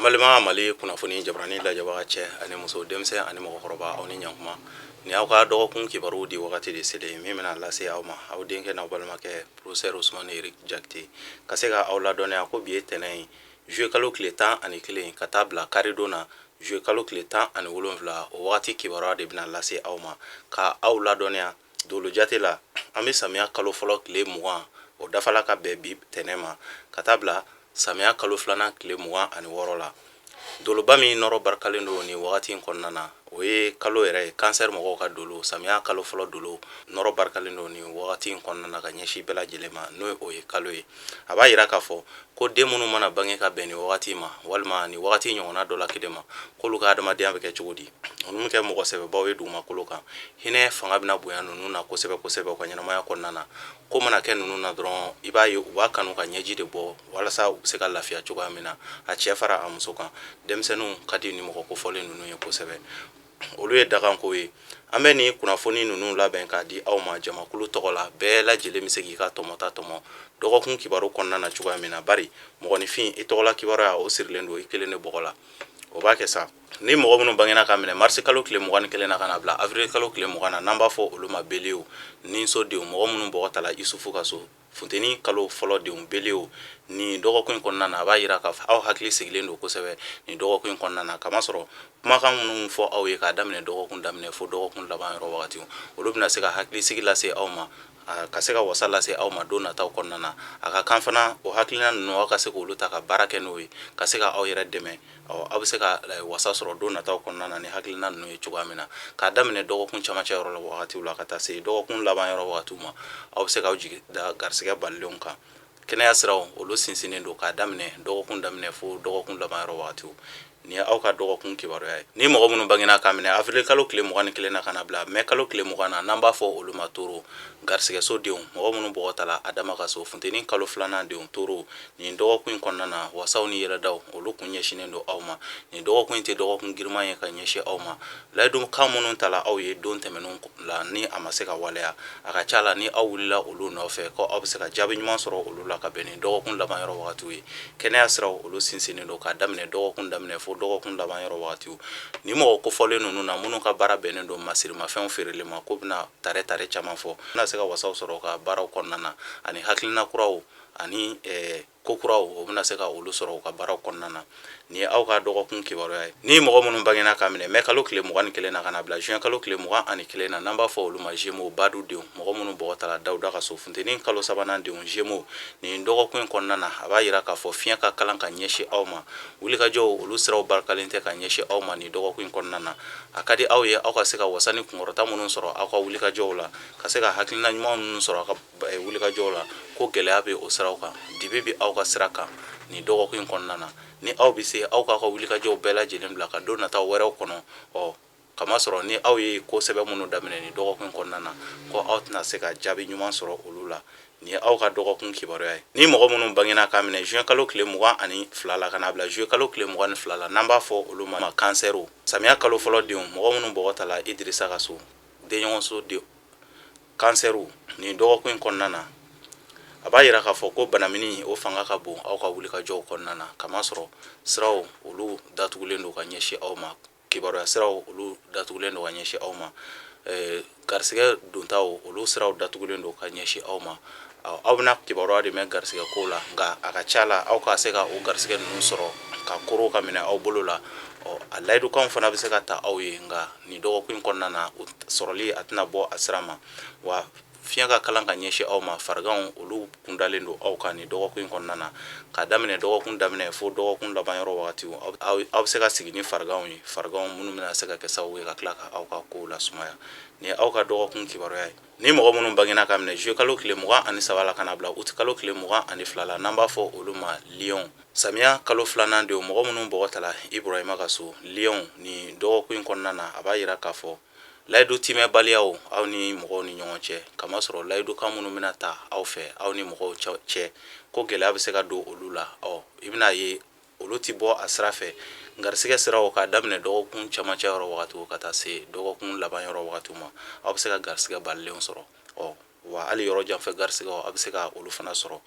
Amalima mali kunnafoni jabarani lajabaga cɛ ani muso denmisɛn ani mɔgɔkɔrɔba aw ni ɲankuma ni aw ka dɔgɔkun kibaru di wagati de selen min bɛna lase aw ma aw denkɛ n'aw balimakɛ professeur Usumani Erik Jakite ka se ka aw ladɔnniya ko bi ye tɛnɛn ye juillet kalo tile 11 ka taa bila karidon na juillet kalo tile 17 o wagati kibaruya de bɛna lase aw ma ka aw ladɔnniya dolo jate la an bɛ samiya kalo fɔlɔ tile 20 o dafala ka bɛn bi tɛnɛn ma ka taa bila samiya kalo filanan tile 26 la doloba min nɔrɔ barikalen don ni wagati in kɔnɔna na o ye kalo yɛrɛ ye cancer mɔgɔw ka dolo samiya kalo fɔlɔ dolo nɔrɔ barikalen don ni wagati in kɔnɔna na ka ɲɛsin bɛɛ lajɛlen ma n'o o ye kalo ye a b'a yira k'a fɔ ko den minnu mana bange ka bɛn ni wagati ma walima ni wagati ɲɔgɔnna dɔ la kelen ma k'olu ka adamadenya bɛ kɛ cogo di ninnu kɛ mɔgɔ sɛbɛbaw ye dugumakolo kan hinɛ fanga bɛna bonya ninnu na kosɛbɛ kosɛbɛ u ka ɲɛnamaya kɔnɔna na ko mana kɛ ninnu na dɔrɔn i b'a ye u b'a kanu ka ɲɛji de bɔ walasa u bɛ se ka lafiya cogoya min na a cɛ fara a muso kan denmisɛnninw ka di ni mɔgɔ kofɔlen ninnu ye kosɛbɛ olu ye daganko ye an bɛ ni kunnafoni ninnu labɛn k'a di aw ma jamakulu tɔgɔ la bɛɛ lajɛlen bɛ se k'i ka tɔmɔta tɔmɔ dɔgɔkun kibaru kɔnɔna na cogoya min na bari mɔgɔninfin i tɔgɔla kibaruya o sirilen don i kelen de bɔgɔ la o b'a kɛ sa ni mɔgɔ minnu bangena ka minɛ mars kalo tile 21 na ka na bila avril kalo tile 20 na n'an b'a fɔ olu ma belew ni sodenw mɔgɔ minnu bɔgɔ tala isufu ka so funteni kalo fɔlɔ denw belew ni dɔgɔkun in kɔnɔna na a b'a yira k'a fɔ aw hakili sigilen don kosɛbɛ ni dɔgɔkun in kɔnɔna na kamasɔrɔ kumakan minnu fɔ aw ye k'a daminɛ dɔgɔkun daminɛ fo dɔgɔkun laban yɔrɔ wagati olu bɛna se ka hakilisigi lase aw ma ka se ka wasa lase aw ma don nataw kɔnɔna na a ka kan fana o hakilina ninnu aw ka se k'olu ta ka baara kɛ n'o ye ka se ka aw yɛrɛ dɛmɛ aw bɛ se ka wasa sɔrɔ don nataw kɔnɔna na ni hakilina ninnu ye cogoya min na k'a daminɛ dɔgɔkun camancɛ yɔrɔ la wagatiw la ka taa se dɔgɔkun laban yɔrɔ wagatiw ma aw bɛ se k'aw jigi da garisɛgɛ balilenw kan kɛnɛya siraw olu sinsinnen don k'a daminɛ dɔgɔkun daminɛ fo dɔgɔkun laban yɔrɔ wagatiw ni aw ka dɔgɔkun kibaruya ye ni mɔgɔ minnu bangena ka minɛ avril kalo tile 21 na ka na bila mai kalo tile 20 na n'an b'a fɔ olu ma toro garisɛgɛso denw mɔgɔ minnu bɔgɔ tala adama ka so funteni kalo filanan denw toro nin dɔgɔkun in kɔnɔna na wasaw ni yɛrɛdaw olu kun ɲɛsinnen don aw ma nin dɔgɔkun in tɛ dɔgɔkun giriman ye ka ɲɛsin aw ma layidukan minnu tala aw ye don tɛmɛnenw la ni a ma se ka waleya a ka ca la ni aw wulila olu nɔfɛ ko aw bɛ se ka jaabi ɲuman sɔrɔ olu la ka bɛn ni dɔgɔkun laban yɔrɔ wagatiw ye kɛnɛya siraw olu sinsinnen don k'a daminɛ dɔgɔkun daminɛ fo dɔgɔkun laban yɔrɔ wagatiw ni mɔgɔ kofɔlen ninnu na minnu ka baara bɛnnen don masirimafɛnw feereli ma ko bɛna tare caman fɔ bɛna se ka wasaw sɔrɔ ka baaraw kɔnɔna na ani hakilina kuraw ani ko kuraw o bɛna se ka olu sɔrɔ u ka baaraw kɔnɔna na ni ye aw ka dɔgɔkun kibaruya ye ni mɔgɔ minnu bangena ka minɛ mai kalo tile 21 na ka na bila juin kalo tile 21 na n'an b'a fɔ olu ma Gémeaux badu denw mɔgɔ minnu bɔgɔ tala Dawuda ka so funteni kalo sabanan denw Gémeaux nin dɔgɔkun in kɔnɔna na a b'a yira k'a fɔ fiɲɛ ka kalan ka ɲɛsin aw ma wulikajɔw olu siraw barikalen tɛ ka ɲɛsin aw ma nin dɔgɔkun in kɔnɔna na a ka di aw ye aw ka se ka wasa ni kunkɔrɔta minnu sɔrɔ aw ka wulikajɔw la ka se ka hakilina ɲuman minnu sɔrɔ aw ka wulikajɔw la ko gɛlɛya bɛ o siraw kan dibi bɛ aw ka sira kan nin dɔgɔkun in kɔnɔna na ni aw bɛ se aw k'a ka wulikajɔw bɛɛ lajɛlen bila ka don nataw wɛrɛw kɔnɔ kamasɔrɔ ni aw ye ko sɛbɛn minnu daminɛ nin dɔgɔkun in kɔnɔna na ko aw tɛna se ka jaabi ɲuman sɔrɔ olu la ni ye aw ka dɔgɔkun kibaruya ye ni mɔgɔ minnu bangena ka minɛ juin kalo tile 22 la ka na bila juillet kalo tile 22 la n'an b'a fɔ olu ma canceru samiya kalo fɔlɔ denw mɔgɔ minnu bɔgɔ tala Idirisa ka so denɲɔgɔnso denw canceru nin dɔgɔkun in kɔnɔna na a b'a yira k'a fɔ ko banamini o fanga ka bon aw ka wulikajɔw kɔnɔna na kamasɔrɔ siraw olu datugulen don ka ɲɛsin aw ma kibaruya siraw olu datugulen don ka ɲɛsin aw ma garisɛgɛ dontaw olu siraw datugulen don ka ɲɛsin aw ma aw bɛna kibaruya de mɛn garisɛgɛ ko la nka a ka ca la aw ka se ka o garisɛgɛ ninnu sɔrɔ ka koro ka minɛ aw bolo la a layidukanw fana bɛ se ka ta aw ye nka nin dɔgɔkun in kɔnɔna na o sɔrɔli a tɛna bɔ a sira ma wa fiɲɛ ka kalan ka ɲɛsin aw ma fariganw olu kundalen don aw kan nin dɔgɔkun in kɔnɔna na ka daminɛ dɔgɔkun daminɛ fo dɔgɔkun laban yɔrɔ wagatiw aw bɛ se ka sigi ni fariganw ye fariganw minnu bɛna se ka kɛ sababu ye ka tila ka aw ka kow lasumaya ni ye aw ka dɔgɔkun kibaruya ye ni mɔgɔ minnu bangena ka minɛ juillet kalo tile 23 la ka na bila août kalo tile 22 la n'an b'a fɔ olu ma Lion samiya kalo filanan denw mɔgɔ minnu bɔgɔ tala Ibrahima ka so Lion ni dɔgɔkun in kɔnɔna na a b'a yira k'a fɔ layidu timɛbaliyaw aw ni mɔgɔw ni ɲɔgɔn cɛ kamasɔrɔ layidukan minnu bɛna ta aw fɛ aw ni mɔgɔw cɛ ko gɛlɛya bɛ se ka don olu la i bɛna ye olu ti bɔ a sira fɛ garisɛgɛ siraw ka daminɛ dɔgɔkun camancɛ yɔrɔ wagatiw ka taa se dɔgɔkun laban yɔrɔ wagatiw ma aw bɛ se ka garisɛgɛ balilenw sɔrɔ wa hali yɔrɔ janfɛ garisɛgɛw aw bɛ se ka olu fana sɔrɔ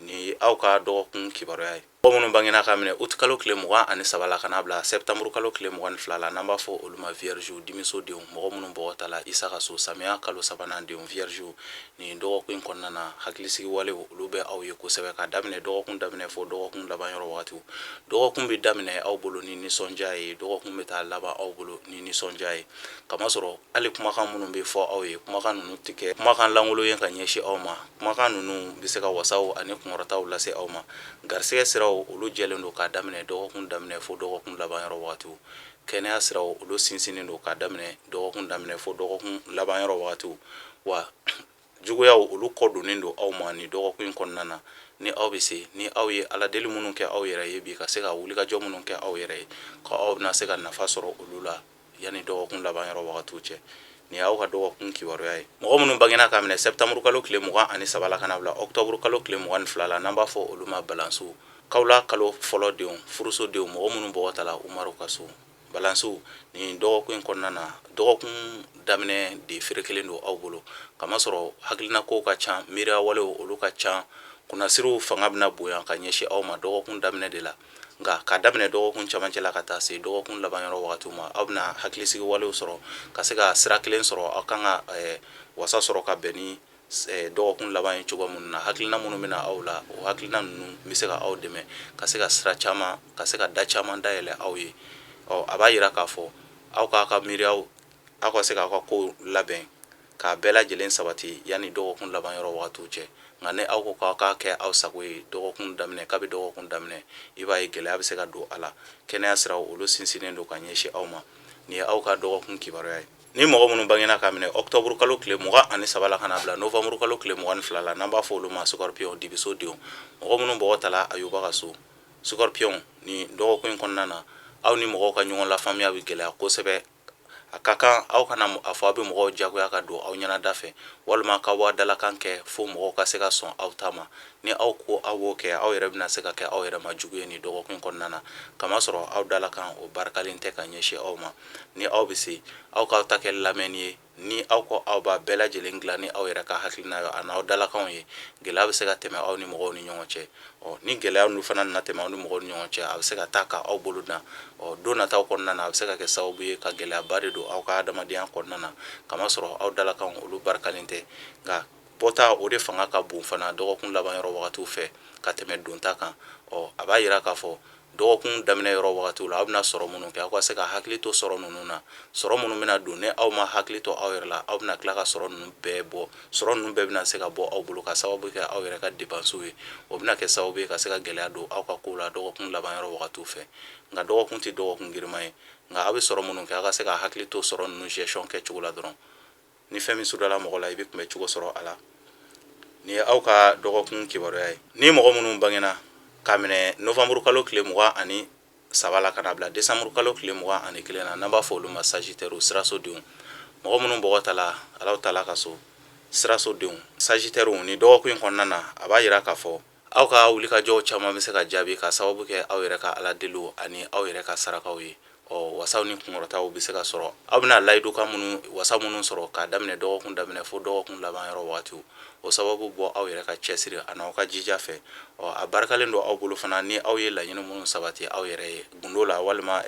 ni aw ka dɔgɔkun kibaruya ye minnu bangena ka minɛ août kalo tile 23 la kana bila septembre kalo tile 22 la n'an b'a fɔ olu ma vierge dimisodenw mɔgɔ minnu bɔgɔ ta la isa ka so samiya kalo sabanan denw vierge nin dɔgɔkun in kɔnɔna na hakilisigi walew olu bɛ aw ye kosɛbɛ ka daminɛ dɔgɔkun daminɛ fɔ dɔgɔkun laban yɔrɔ wagatiw dɔgɔkun bɛ daminɛ aw bolo ni nisɔndiya ye dɔgɔkun bɛ taa laban aw bolo ni nisɔndiya ye kamasɔrɔ hali kumakan minnu bɛ fɔ aw ye kumakan ninnu tɛ kɛ kumakan lankolon ye ka ɲɛsin aw ma kumakan ninnu bɛ se ka wasaw ani kunkɔrɔtaw lase aw ma garisɛgɛ siraw olu jɛlen don k'a daminɛ dɔgɔkun daminɛ fo dɔgɔkun laban yɔrɔ wagatiw kɛnɛya siraw olu sinsinnen don k'a daminɛ dɔgɔkun daminɛ fo dɔgɔkun laban yɔrɔ wagatiw wa juguyaw olu kɔ donnen don aw ma ni dɔgɔkun in kɔnɔna na ni aw bɛ se ni aw ye ala deli minnu kɛ aw yɛrɛ ye bi ka se ka wulikajɔ minnu kɛ aw yɛrɛ ye ka aw bɛna se ka nafa sɔrɔ olu la yanni dɔgɔkun laban yɔrɔ wagatiw cɛ nin y'aw ka dɔgɔkun kibaruya ye mɔgɔ minnu bangena ka minɛ septembre kalo tile 23 la kana bila octobre kalo tile 22 la n'an b'a fɔ olu ma balansiw kawla kalo fɔlɔ denw furusodenw mɔgɔ minnu bɔgɔ ta la umaru ka so balansiw nin dɔgɔkun in kɔnɔna na dɔgɔkun daminɛ de feere kelen don aw bolo kamasɔrɔ hakilina kow ka ca miiriya walew olu ka ca kunnasiriw fanga bɛna bonya ka ɲɛsin aw ma dɔgɔkun daminɛ de la nka ka daminɛ dɔgɔkun camancɛ la ka taa se dɔgɔkun laban yɔrɔ wagatiw ma aw bɛna hakilisigi walew sɔrɔ ka se ka sira kelen sɔrɔ aw kan ka wasa sɔrɔ ka bɛn ni dɔgɔkun laban ye cogo minnu na hakilina minnu bɛna aw la o hakilina ninnu bɛ se ka aw dɛmɛ ka se ka sira caman ka se ka da caman dayɛlɛ aw ye a b'a yira k'a fɔ aw k'a ka miiriyaw aw ka se k'aw ka kow labɛn k'a bɛɛ lajɛlen sabati yanni dɔgɔkun laban yɔrɔ wagatiw cɛ nka ni aw ko k'aw k'a kɛ aw sago ye dɔgɔkun daminɛ kabi dɔgɔkun daminɛ i b'a ye gɛlɛya bɛ se ka don a la kɛnɛya siraw olu sinsinnen don ka ɲɛsin aw ma nin ye aw ka dɔgɔkun kibaruya ye ni mɔgɔ minnu bangena ka minɛ octobre kalo tile 23 la kana bila novembre kalo tile 22 la n'an b'a fɔ olu ma scorpion dibisodenw mɔgɔ minnu bɔgɔ ta la ayuba ka so scorpion ni dɔgɔkun in kɔnɔna na aw ni mɔgɔw ka ɲɔgɔn lafaamuya bɛ gɛlɛya kosɛbɛ a ka kan aw kana a fɔ aw bɛ mɔgɔw jagoya ka don aw ɲɛnada fɛ walima ka bɔ dalakan kɛ fo mɔgɔw ka se ka sɔn aw ta ma ni aw ko aw b'o kɛ aw yɛrɛ bɛna se ka kɛ aw yɛrɛ ma jugu ye nin dɔgɔkun kɔnɔna na kamasɔrɔ aw dalakan o barikalen tɛ ka ɲɛsin aw ma ni aw bɛ se aw k'aw ta kɛ lamɛnni ye ni aw ko aw b'a bɛɛ lajɛlen dilan ni aw yɛrɛ ka hakilina ye a n'aw dalakanw ye gɛlɛya bɛ se ka tɛmɛ aw ni mɔgɔw ni ɲɔgɔn cɛ ni gɛlɛya ninnu fana nana tɛmɛ aw ni mɔgɔw ni ɲɔgɔn cɛ a bɛ se ka taa ka aw bolo dan don nataw kɔnɔna na a bɛ se ka kɛ sababu ye ka gɛlɛyaba de don aw ka adamadenya kɔnɔna na kamasɔrɔ aw dalakanw olu barikalen tɛ nka bɔta o de fanga ka bon fana dɔgɔkun laban yɔrɔ wagatiw fɛ ka tɛmɛ donta kan a b'a yira k'a fɔ dɔgɔkun daminɛ yɔrɔ wagatiw la aw bɛna sɔrɔ minnu kɛ aw ka se ka hakili to sɔrɔ ninnu na sɔrɔ minnu bɛna don ni aw ma hakili to aw yɛrɛ la aw bɛna tila ka sɔrɔ ninnu bɛɛ bɔ sɔrɔ ninnu bɛɛ bɛna se ka bɔ aw bolo ka sababu kɛ aw yɛrɛ ka dépenses ye o bɛna kɛ sababu ye ka se ka gɛlɛya don aw ka kow la dɔgɔkun laban yɔrɔ wagatiw fɛ nka dɔgɔkun tɛ dɔgɔkun girinma ye nka aw bɛ sɔrɔ minnu kɛ aw ka se ka hakili to sɔrɔ ninnu gestion kɛcogo la dɔrɔn ni fɛn min sudala mɔgɔ la i bɛ kunbɛ cogo sɔrɔ a la ni ye aw ka dɔgɔkun kibaruya ye ni mɔgɔ minnu bangena ka minɛ novembre kalo tile 23 la kana bila décembre kalo tile 21 na n'an b'a fɔ olu ma sagittaire sirasodenw mɔgɔ minnu bɔgɔ ta la alaw ta la ka so sirasodenw sagittaire ni dɔgɔkun in kɔnɔna na a b'a yira k'a fɔ aw ka wulikajɔw caman bɛ se ka jaabi ka sababu kɛ aw yɛrɛ ka ala deliw ani aw yɛrɛ ka sarakaw ye wasaw ni kunkɔrɔtaw bɛ se ka sɔrɔ aw bɛna layidukan minnu wasa minnu sɔrɔ k'a daminɛ dɔgɔkun daminɛ fo dɔgɔkun laban yɔrɔ wagatiw o sababu bɔ aw yɛrɛ ka cɛsiri a n'aw ka jija fɛ a barikalen don aw bolo fana ni aw ye laɲini minnu sabati aw yɛrɛ ye gundo la walima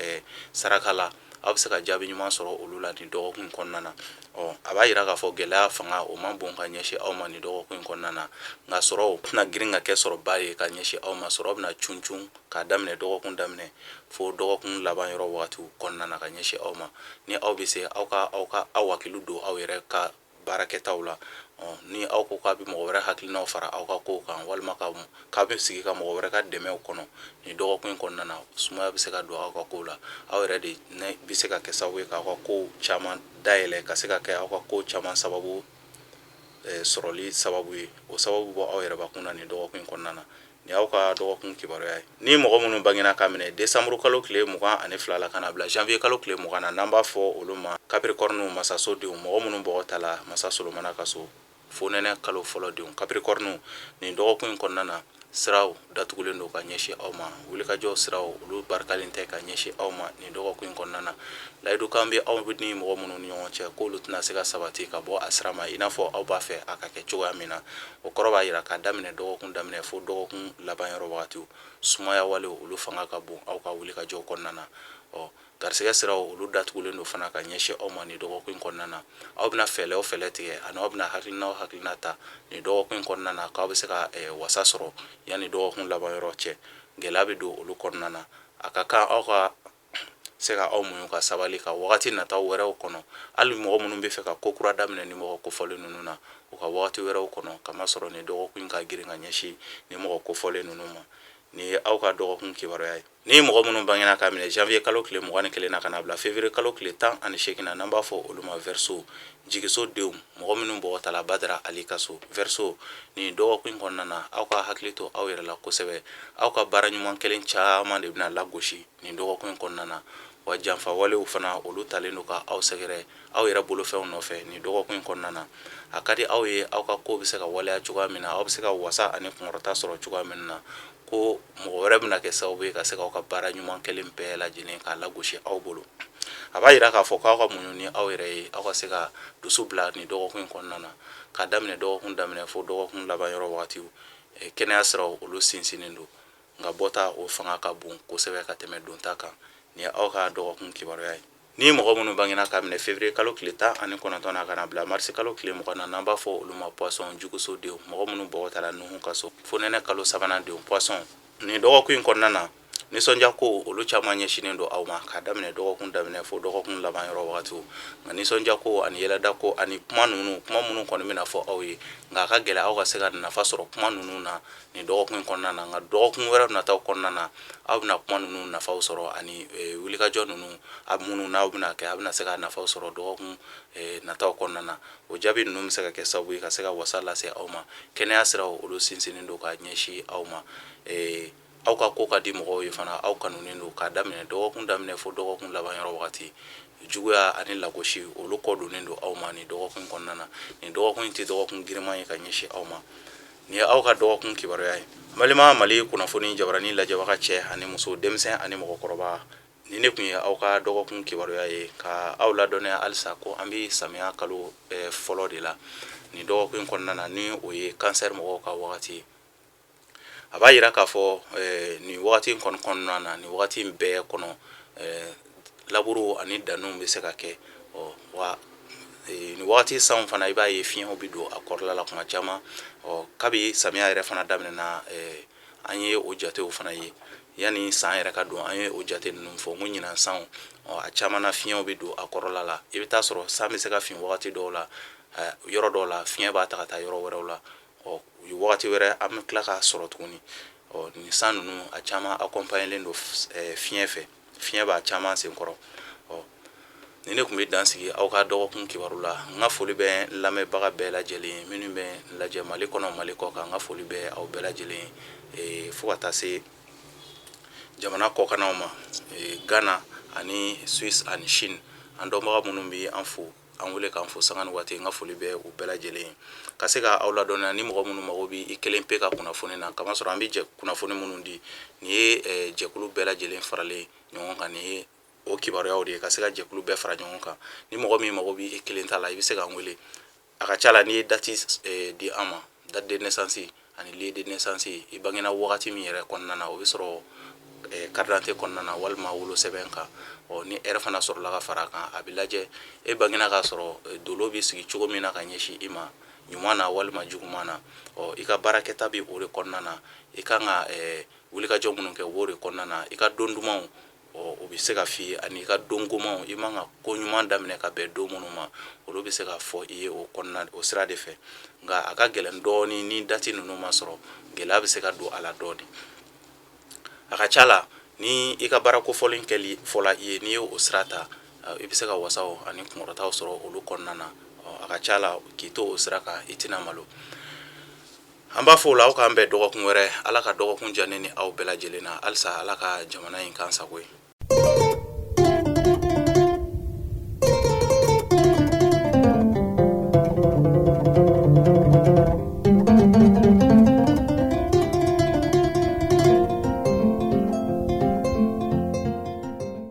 saraka la aw bɛ se ka jaabi ɲuman sɔrɔ olu la nin dɔgɔkun kɔnɔna na a b'a yira k'a fɔ gɛlɛya fanga o man bon ka ɲɛsin aw ma nin dɔgɔkun kɔnɔna na nka sɔrɔw tɛna girin ka kɛ sɔrɔba ye ka ɲɛsin aw ma sɔrɔ bɛna cuncun k'a daminɛ dɔgɔkun daminɛ fo dɔgɔkun laban yɔrɔ wagatiw kɔnɔna na ka ɲɛsin aw ma ni aw bɛ se aw wakilu don aw yɛrɛ ka baarakɛtaw la ni aw ko k'a bɛ mɔgɔ wɛrɛ hakilinaw fara aw ka kow kan walima k'a bɛ sigi ka mɔgɔ wɛrɛ ka dɛmɛw kɔnɔ nin dɔgɔkun kɔnɔna na sumaya bɛ se ka don aw ka kow la aw yɛrɛ de bɛ se ka kɛ sababu ye k'aw ka kow caman dayɛlɛ ka se ka kɛ aw ka kow caman sababu sɔrɔli sababu ye o sababu bɔ aw yɛrɛ bakun na nin dɔgɔkun kɔnɔna na ni y'aw ka dɔgɔkun kibaruya ye ni mɔgɔ minnu bangena ka minɛ décembre kalo tile 22 la kana bila janvier kalo tile 20 na n'an b'a fɔ olu ma capricorne masasodenw mɔgɔ minnu bɔgɔ ta la masa solomana ka so fonɛnɛ kalo fɔlɔ denw capricorne nin dɔgɔkun kɔnɔna na siraw datugulen don ka ɲɛsin aw ma wulikajɔ siraw olu barikalen tɛ ka ɲɛsin aw ma nin dɔgɔkun kɔnɔna na layidukan bɛ aw ni mɔgɔ minnu ni ɲɔgɔn cɛ k'olu tɛna se ka sabati ka bɔ a sira ma i n'a fɔ aw b'a fɛ a ka kɛ cogoya min na o kɔrɔ b'a yira k'a daminɛ dɔgɔkun daminɛ fo dɔgɔkun laban yɔrɔ wagatiw sumaya wale olu fanga ka bon aw ka wuli ka jɔ kɔnɔna na garisɛgɛ siraw olu datugulen do fana ka ɲɛsin aw ma ni dɔgɔkun kɔnɔna na aw bɛna fɛɛrɛ o fɛɛrɛ tigɛ ani aw bɛna hakilina ta ni dɔgɔkun kɔnɔna na k'aw bɛ se ka wasa sɔrɔ yanni dɔgɔkun laban yɔrɔ cɛ gɛlɛya bɛ don olu kɔnɔna na a ka kan aw ka se ka aw muɲu ka sabali ka wagati nataw wɛrɛw kɔnɔ hali mɔgɔ minnu bɛ fɛ ka ko kura daminɛ ni mɔgɔ kofɔlen ninnu na u ka wagati wɛrɛw kɔnɔ kamasɔrɔ ni dɔgɔkun ka girin ka ɲɛsin ni mɔgɔ kofɔlen ninnu ma ni ye aw ka dɔgɔkun kibaruya ye ni mɔgɔ minnu bangena ka minɛ janvier kalo tile 21 na ka na bila février kalo tile 18 na n'an b'a fɔ olu ma verseau jigiso denw mɔgɔ minnu bɔgɔtala Badara Ali ka so verseau ni dɔgɔkun kɔnɔna na aw ka hakili to aw yɛrɛ la kosɛbɛ aw ka baara ɲuman kelen caman de bɛna lagosi ni dɔgɔkun kɔnɔna na wa janfa walew fana olu talen do ka aw sɛgɛrɛ aw yɛrɛ bolofɛnw nɔfɛ ni dɔgɔkun kɔnɔna na a ka di aw ye aw ka ko bɛ se ka waleya cogoya min na aw bɛ se ka wasa ani kunkɔrɔta sɔrɔ cogoya min na ko mɔgɔ wɛrɛ bɛna kɛ sababu ye ka se k'aw ka baara ɲuman kelen bɛɛ lajɛlen k'a lagosi aw bolo a b'a yira k'a fɔ k'aw ka muɲu ni aw yɛrɛ ye aw ka se ka dusu bila ni dɔgɔkun kɔnɔna na ka daminɛ dɔgɔkun daminɛ fo dɔgɔkun laban yɔrɔ wagatiw kɛnɛya siraw olu sinsinnen do nka bɔta o fanga ka bon kosɛbɛ ka tɛmɛ donta kan ni aw ka dɔgɔkun kibaruya ye ni mɔgɔ minnu bangena ka minɛ février kalo tile 19 na ka na bila mars kalo tile 20 na n'an b'a fɔ olu ma poisson juguso denw mɔgɔ minnu bɔgɔtala Nuhun ka so fo nɛnɛ kalo 3nan denw poisson ni dɔgɔkun kɔnɔna na nisɔndiya ko olu caman ɲɛsinnen do aw ma ka daminɛ dɔgɔkun daminɛ fo dɔgɔkun laban yɔrɔ wagatiw nka nisɔndiya ko ani yɛlɛda ko ani kuma minnu kɔni bɛna fɔ aw ye nka a ka gɛlɛ aw ka se ka nafa sɔrɔ kuma ninnu na ni dɔgɔkun kɔnɔna na nka dɔgɔkun wɛrɛ nataw kɔnɔna na aw bɛna kuma ninnu nafaw sɔrɔ ani wulikajɔ ninnu a minnu n'aw bɛna kɛ a bɛna se ka nafaw sɔrɔ dɔgɔkun nataw kɔnɔna na o jaabi ninnu bɛ se ka kɛ sababu ye ka se ka wasa lase aw ma kɛnɛya siraw olu sinsinnen do ka ɲɛsin aw ma aw ka ko ka di mɔgɔw ye fana aw kanunen do k'a daminɛ dɔgɔkun daminɛ fo dɔgɔkun laban yɔrɔ wagati juguya ani lagosi olu kɔ donnen do aw ma ni dɔgɔkun kɔnɔna na ni dɔgɔkun in tɛ dɔgɔkun giriman ye ka ɲɛsin aw ma ni ye aw ka dɔgɔkun kibaruya ye balima Mali kunnafoni jabarani lajɛbaga cɛ ani muso denmisɛn ani mɔgɔkɔrɔba ni ne kun ye aw ka dɔgɔkun kibaruya ye ka aw ladɔnniya halisa ko an bɛ samiya kalo fɔlɔ de la ni dɔgɔkun kɔnɔna na ni o ye cancer mɔgɔw ka wagati a b'a yira k'a fɔ nin wagati kɔnɔna na nin wagati bɛɛ kɔnɔ laburu ani daninw bɛ se ka kɛ wa nin wagati sanw fana i b'a ye fiɲɛw bɛ don a kɔrɔla la kuma caman kabi samiya yɛrɛ fana daminɛna an ye o jatew fana ye yanni san yɛrɛ ka don an ye o jate ninnu fɔ ko ɲinan sanw a caman na fiɲɛw bɛ don a kɔrɔla la i bɛ taa sɔrɔ san bɛ se ka fin wagati dɔw la yɔrɔ dɔw la fiɲɛ b'a ta ka taa yɔrɔ wɛrɛw la wagati wɛrɛ an bɛ tila k'a sɔrɔ tuguni nin san ninnu a caman accompagnélen do fiɲɛ fɛ fiɲɛ b'a caman senkɔrɔ ni ne kun bɛ dan sigi aw ka dɔgɔkun kibaru la n ka foli bɛ n lamɛnbaga bɛɛ lajɛlen minnu bɛ n lajɛ Mali kɔnɔ Mali kɔ kan n ka foli bɛ aw bɛɛ lajɛlen fo ka taa se jamana kɔkannaw ma Ghana ani Suisse ani Chine an dɔnbaga minnu bɛ an fo an wele k'an fo sanga ni waati n ka foli bɛ u bɛɛ lajɛlen ka se ka aw ladɔnniya ni mɔgɔ minnu mago bɛ i kelen pe ka kunnafoni na kamasɔrɔ an bɛ kunnafoni minnu di nin ye jɛkulu bɛɛ lajɛlen faralen ɲɔgɔn kan nin ye o kibaruyaw de ye ka se ka jɛkulu bɛɛ fara ɲɔgɔn kan ni mɔgɔ min mago bɛ i kelen ta la i bɛ se k'an wele a ka ca la n'i ye dati di an ma date de naissance ani lieu de naissance i bangena wagati min yɛrɛ kɔnɔna na o bɛ sɔrɔ carte d'identité kɔnɔna na walima wolo sɛbɛn kan ni heure fana sɔrɔla ka fara kan a bɛ lajɛ e bangena k'a sɔrɔ dolo bɛ sigi cogo min na ka ɲɛsin i ma ɲuman na walima juguman na i ka baarakɛta bɛ o de kɔnɔna na i kan ka wulikajɔ minnu kɛ o b'o de kɔnɔna na i ka don dumanw o bɛ se ka f'i ye ani i ka don gomanw i man ka ko ɲuman daminɛ ka bɛn don minnu ma olu bɛ se ka fɔ i ye o sira de fɛ nka a ka gɛlɛn dɔɔni ni dati ninnu ma sɔrɔ gɛlɛya bɛ se ka don a la dɔɔni a ka ca la ni i ka baara kofɔlen kɛli fɔla i ye n'i ye o sira ta i bɛ se ka wasaw ani kunkɔrɔtaw sɔrɔ olu kɔnɔna na a ka ca la k'i to o sira kan i tɛna malo an b'a fɔ o la aw k'an bɛn dɔgɔkun wɛrɛ ala ka dɔgɔkun diya ne ni aw bɛɛ lajɛlen na halisa ala ka jamana in k'an sago ye